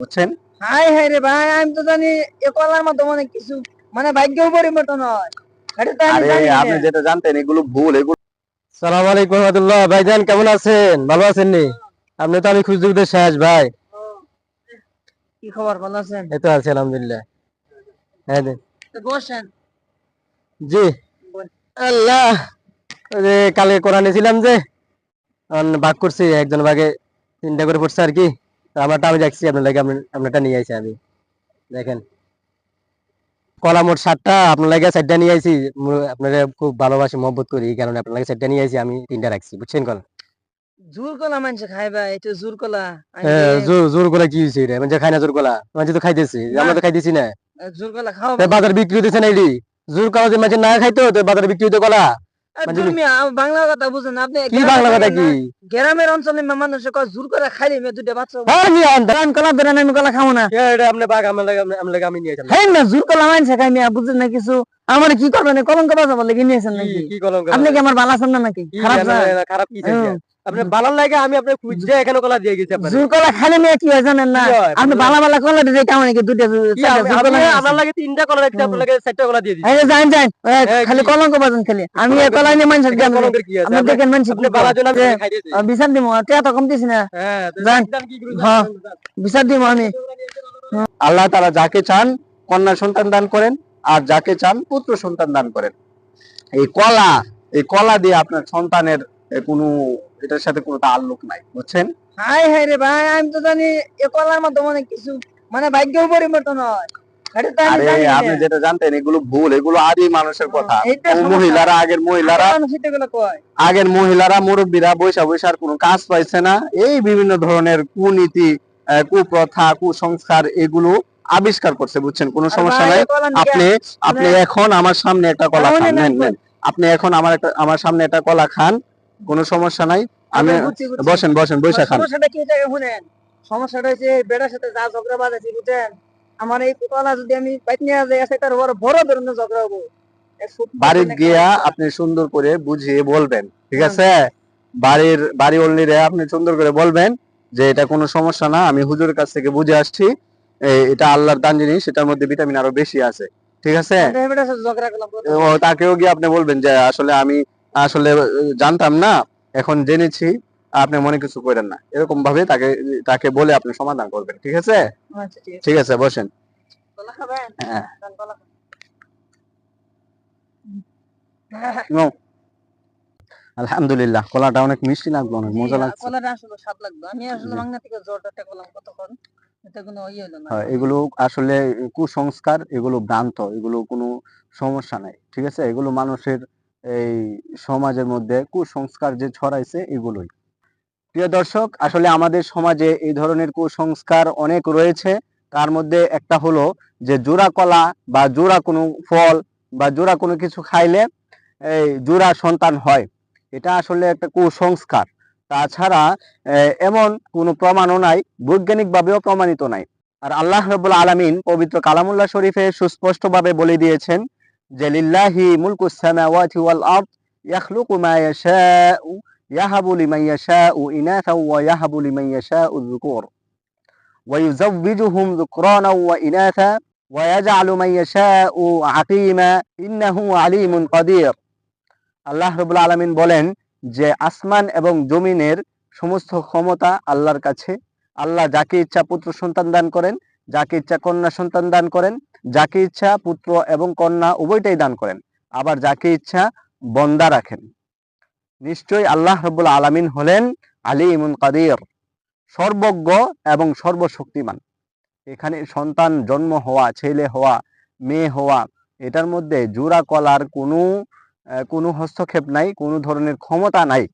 বুঝছেন? High high রে ভাই, আমি তো জানি এ কলার মধ্যে অনেক কিছু, মানে ভাগ্যও পরিবর্তন হয়। এটা তো আমি আরে জানি আপনি না। যেটা জানতেন এগুলো ভুল। এগুলো সালাম আলাইকুম রহমতুল্লাহ। ভাইজান কেমন আছেন? ভালো আছেন নি? আপনি তো আমি খুঁজতে শেষ ভাই। কি খবর, ভালো আছেন? এই তো আছি আলহামদুলিল্লাহ। হ্যাঁ তো বসেন। জি। আল্লাহ, ওই যে কালকে কোরআন ছিলাম যে ভাগ করছি, একজন ভাগে 3টা করে পড়ছে আর কি। তো আমারটা আমি দেখছি, আপনার লাগে আপনারটা নিয়ে আইছি আমি। দেখেন, কলা মোট 7টা, আপনার লাগে 4টা নিয়ে আইছি। আপনারা খুব ভালোবাসি, মহব্বত করি, এই কারণে আপনার লাগে 4টা নিয়ে আইছি, আমি 3টা রাখছি। বুঝছেন? কল জোর কলা মানুষ খাই ভাই, এটা জোর কলা। জোর করে কি হয়েছে রে? মানে খাই না জোর কলা, মানে তো খাইতেছি, আমরা তো খাইতেছি না। জোর কলা খাও বাজার বিক্রি হতেছে না এটি। জোর কলা যে মাঝে না খাইতো, তো বাজারে বিক্রি হতো কলা। বাংলা কথা বুঝেন আপনি? কি বাংলা কথা কি? গ্রামের অঞ্চলে মানুষ জোর করে খাইলে মেয়ে দুটো বাচ্চা কলা ধরেন, আমি কলা খাবো না। আপনি বাঘ আমার লাগে আমি নিয়ে হ্যাঁ না, জোর কলা মানছে খাই মেয়ে, বুঝছেন না কিছু? আমার কি করবেন? কলঙ্ক বাজাবার লেগে নিয়েছেন নাকি? কি কলঙ্ক? আপনি কি আমার বালা আছেন না নাকি? খারাপ কি চাইছেন? আপনি বালার লাগে আমি আপনার খুঁজে এখানে কলা দিয়ে গেছি। আপনার জোর কলা খাইলে মেয়ে কি হয় জানেন না? আপনি বালা বালা কলা দিয়ে কেমন নাকি দুটো আপনার লাগে 3টা কলা রাখছি, আপনার লাগে 4টা কলা দিয়ে দিচ্ছি। যান যান, খালি কলঙ্ক বাজান খালি। আমি এ কলাই নিয়ে মানুষের কলঙ্কের কি আছে? আপনি দেখেন মানুষ বালার জন্য আমি খাই দিয়েছি। বিচার দিব, টেয়া তো কমতেছি না। যান, হ্যাঁ বিচার দিব আমি। আল্লাহ তাআলা যাকে চান কন্যা সন্তান দান করেন, আর যাকে চান পুত্র সন্তান দান করেন। এই কলা দিয়ে আপনার সন্তানের কোনো, এটার সাথে কোনো তাল্লুক নাই। বুঝছেন? হাই হাই রে ভাই, আমি তো জানি এ কলার মধ্যে অনেক কিছু, মানে ভাগ্যও পরিবর্তন হয়। এটা তো আমি আরে জানি আপনি না। যেটা জানতেন এগুলো ভুল। এগুলো আদি মানুষের কথা। এইটা ও সমস্যা। মহিলারা, আগের মহিলারা মানুষ এগুলো কয়। আগের মহিলারা মুরব্বীরা বৈশা বৈশার কোনো কাজ পাইছে না, এই বিভিন্ন ধরনের কুনীতি, কুপ্রথা, কুসংস্কার এগুলো আবিষ্কার করছে। বুঝছেন? কোনো আর সমস্যা ভাই নাই। এ কলা আপনি আপনি এখন আমার সামনে একটা কলা খান, নেন নেন। আপনি এখন আমার সামনে একটা কলা খান, কোনো সমস্যা নাই। আমি বসেন বসেন, বৈশা খান। সমস্যাটা কি জায়গায় শুনেন? সমস্যাটা হচ্ছে বেড়ার সাথে যা ঝগড়া বাঁধাচ্ছি, বুঝছেন? আমার এই কলা যদি আমি বাইক নিয়ে যাই, সেটার বড় বড় ধরনের ঝগড়া হবো। বাড়ি গিয়া আপনি সুন্দর করে বুঝিয়ে বলবেন, ঠিক আছে? বাড়ি অনলিরে আপনি সুন্দর করে বলবেন যে এটা কোনো সমস্যা না, আমি হুজুরের কাছ থেকে বুঝে আসছি, এটা আল্লাহর দান জিনিস, এটার মধ্যে ভিটামিন আরো বেশি আছে, ঠিক আছে? তাকেও গিয়ে আপনি বলবেন যে আসলে আমি আসলে জানতাম না, এখন জেনেছি, আপনি মনে কিছু করেন না, এরকম ভাবে তাকে বলে আপনি সমাধান করবেন, ঠিক আছে? ঠিক আছে, বসেন। হ্যাঁ, আলহামদুলিল্লাহ, কলাটা অনেক মিষ্টি লাগলো, অনেক মজা লাগছে। কলাটা আসলে স্বাদ লাগলো। আমি আসলে বাংলা থেকে জোরটা করলাম কতক্ষণ, এটা কোনো ইয়ে হলো না। এগুলো আসলে কুসংস্কার, এগুলো ভ্রান্ত, এগুলো কোনো সমস্যা নাই, ঠিক আছে? এগুলো মানুষের এই সমাজের মধ্যে কুসংস্কার যে ছড়াইছে এগুলোই। প্রিয় দর্শক, আসলে আমাদের সমাজে এই ধরনের কুসংস্কার অনেক রয়েছে। তার মধ্যে একটা হলো যে জোড়া কলা বা জোড়া কোনো ফল বা জোড়া কোনো কিছু খাইলে এই জোড়া সন্তান হয়, এটা আসলে একটা কুসংস্কার। তাছাড়া এমন কোনো প্রমাণও নাই, বৈজ্ঞানিকভাবেও প্রমাণিত নাই। আর আল্লাহ রাব্বুল আলামিন পবিত্র কালামুল্লাহ শরীফে সুস্পষ্টভাবে বলে দিয়েছেন যে লিল্লাহি মুলকুস সামাওয়াতি ওয়াল আরদ ইয়াখলুকু মা ইয়াশাউ ইয়াহাবু লিমান ইয়াশাউ ইনাথা ওয়া ইয়াহাবু লিমান ইয়াশাউ যুকুর ওয়া ইউযাওবিজুহুম যুকরানা ওয়া ইনাথা ওয়া ইয়াজআলু মান ইয়াশাউ আকীমা ইন্নাহু আলীমুন কাদির। আল্লাহ রাব্বুল আলামিন বলেন যে আসমান এবং জমিনের সমস্ত ক্ষমতা আল্লাহর কাছে। আল্লাহ যাকে ইচ্ছা পুত্র সন্তান দান করেন, যাকে ইচ্ছা কন্যা সন্তান দান করেন, যাকে ইচ্ছা পুত্র এবং কন্যা উভয়টাই দান করেন, আবার যাকে ইচ্ছা বন্দা রাখেন। নিশ্চয়ই আল্লাহ রাব্বুল আলামিন হলেন আলীমুন কাদির, সর্বজ্ঞ এবং সর্বশক্তিমান। এখানে সন্তান জন্ম হওয়া, ছেলে হওয়া, মেয়ে হওয়া, এটার মধ্যে জোড়া কলার কোনো হস্তক্ষেপ নাই, কোনো ধরনের ক্ষমতা নাই।